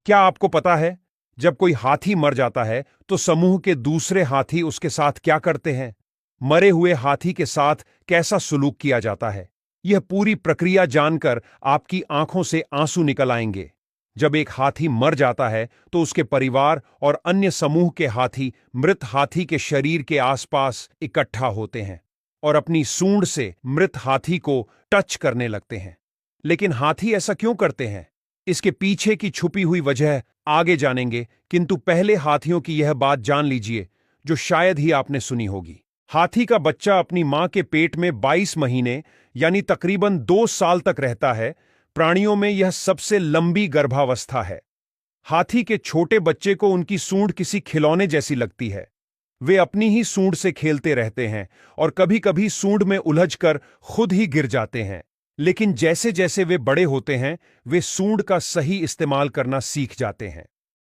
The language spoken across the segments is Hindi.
क्या आपको पता है, जब कोई हाथी मर जाता है तो समूह के दूसरे हाथी उसके साथ क्या करते हैं? मरे हुए हाथी के साथ कैसा सुलूक किया जाता है, यह पूरी प्रक्रिया जानकर आपकी आंखों से आंसू निकल आएंगे। जब एक हाथी मर जाता है तो उसके परिवार और अन्य समूह के हाथी मृत हाथी के शरीर के आसपास इकट्ठा होते हैं और अपनी सूंड से मृत हाथी को टच करने लगते हैं। लेकिन हाथी ऐसा क्यों करते हैं? इसके पीछे की छुपी हुई वजह आगे जानेंगे, किंतु पहले हाथियों की यह बात जान लीजिए जो शायद ही आपने सुनी होगी। हाथी का बच्चा अपनी मां के पेट में 22 महीने यानी तकरीबन 2 साल तक रहता है। प्राणियों में यह सबसे लंबी गर्भावस्था है। हाथी के छोटे बच्चे को उनकी सूंड किसी खिलौने जैसी लगती है। वे अपनी ही सूंड से खेलते रहते हैं और कभी-कभी सूंड में उलझकर खुद ही गिर जाते हैं। लेकिन जैसे जैसे वे बड़े होते हैं, वे सूंड का सही इस्तेमाल करना सीख जाते हैं।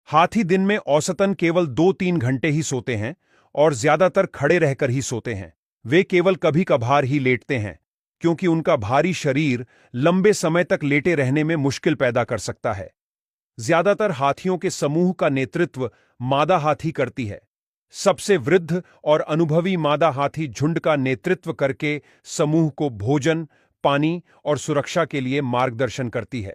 हाथी दिन में औसतन केवल 2-3 घंटे ही सोते हैं और ज्यादातर खड़े रहकर ही सोते हैं। वे केवल कभी कभार ही लेटते हैं, क्योंकि उनका भारी शरीर लंबे समय तक लेटे रहने में मुश्किल पैदा कर सकता है। ज्यादातर हाथियों के समूह का नेतृत्व मादा हाथी करती है। सबसे वृद्ध और अनुभवी मादा हाथी झुंड का नेतृत्व करके समूह को भोजन, पानी और सुरक्षा के लिए मार्गदर्शन करती है।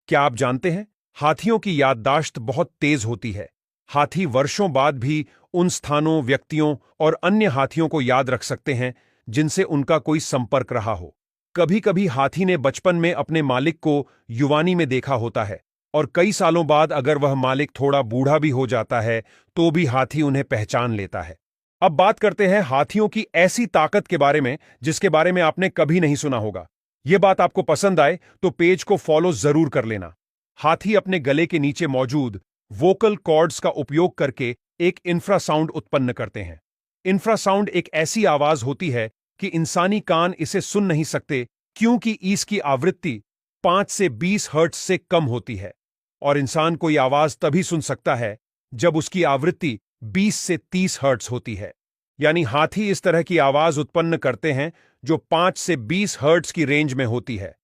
क्या आप जानते हैं, हाथियों की याददाश्त बहुत तेज होती है। हाथी वर्षों बाद भी उन स्थानों, व्यक्तियों और अन्य हाथियों को याद रख सकते हैं जिनसे उनका कोई संपर्क रहा हो। कभी-कभी हाथी ने बचपन में अपने मालिक को युवानी में देखा होता है और कई सालों बाद अगर वह मालिक थोड़ा बूढ़ा भी हो जाता है तो भी हाथी उन्हें पहचान लेता है। अब बात करते हैं हाथियों की ऐसी ताकत के बारे में जिसके बारे में आपने कभी नहीं सुना होगा। यह बात आपको पसंद आए तो पेज को फॉलो जरूर कर लेना। हाथी अपने गले के नीचे मौजूद वोकल कॉर्ड्स का उपयोग करके एक इंफ्रासाउंड उत्पन्न करते हैं। इंफ्रासाउंड एक ऐसी आवाज होती है कि इंसानी कान इसे सुन नहीं सकते, क्योंकि इसकी आवृत्ति 5 से 20 हर्ट्ज से कम होती है और इंसान कोई आवाज तभी सुन सकता है जब उसकी आवृत्ति 20 से 30 हर्ट्ज होती है। यानी हाथी इस तरह की आवाज उत्पन्न करते हैं जो 5 से 20 हर्ट्ज की रेंज में होती है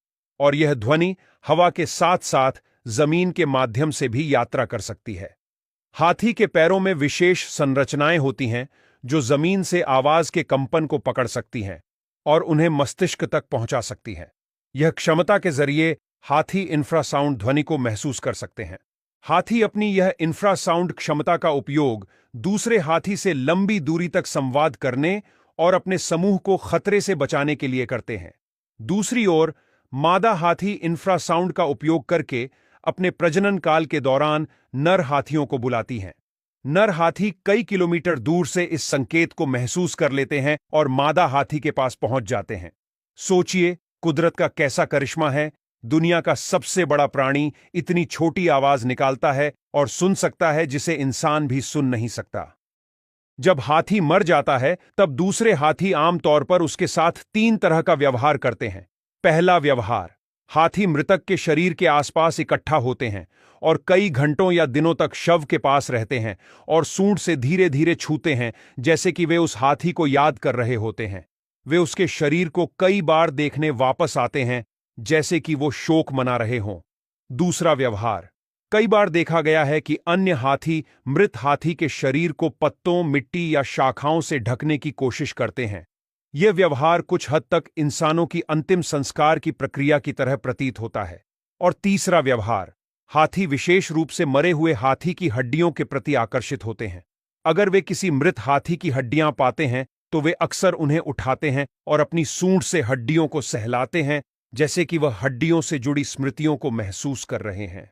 और यह ध्वनि हवा के साथ साथ जमीन के माध्यम से भी यात्रा कर सकती है। हाथी के पैरों में विशेष संरचनाएं होती हैं जो जमीन से आवाज के कंपन को पकड़ सकती हैं और उन्हें मस्तिष्क तक पहुंचा सकती हैं। यह क्षमता के जरिए हाथी इंफ्रासाउंड ध्वनि को महसूस कर सकते हैं। हाथी अपनी यह इंफ्रासाउंड क्षमता का उपयोग दूसरे हाथी से लंबी दूरी तक संवाद करने और अपने समूह को खतरे से बचाने के लिए करते हैं। दूसरी ओर, मादा हाथी इंफ्रासाउंड का उपयोग करके अपने प्रजनन काल के दौरान नर हाथियों को बुलाती हैं। नर हाथी कई किलोमीटर दूर से इस संकेत को महसूस कर लेते हैं और मादा हाथी के पास पहुंच जाते हैं। सोचिए, कुदरत का कैसा करिश्मा है। दुनिया का सबसे बड़ा प्राणी इतनी छोटी आवाज निकालता है और सुन सकता है जिसे इंसान भी सुन नहीं सकता। जब हाथी मर जाता है तब दूसरे हाथी आमतौर पर उसके साथ 3 तरह का व्यवहार करते हैं। पहला व्यवहार, हाथी मृतक के शरीर के आसपास इकट्ठा होते हैं और कई घंटों या दिनों तक शव के पास रहते हैं और सूंड से धीरे धीरे छूते हैं, जैसे कि वे उस हाथी को याद कर रहे होते हैं। वे उसके शरीर को कई बार देखने वापस आते हैं, जैसे कि वो शोक मना रहे हों। दूसरा व्यवहार, कई बार देखा गया है कि अन्य हाथी मृत हाथी के शरीर को पत्तों, मिट्टी या शाखाओं से ढकने की कोशिश करते हैं। यह व्यवहार कुछ हद तक इंसानों की अंतिम संस्कार की प्रक्रिया की तरह प्रतीत होता है। और तीसरा व्यवहार, हाथी विशेष रूप से मरे हुए हाथी की हड्डियों के प्रति आकर्षित होते हैं। अगर वे किसी मृत हाथी की हड्डियां पाते हैं तो वे अक्सर उन्हें उठाते हैं और अपनी सूंड से हड्डियों को सहलाते हैं, जैसे कि वह हड्डियों से जुड़ी स्मृतियों को महसूस कर रहे हैं।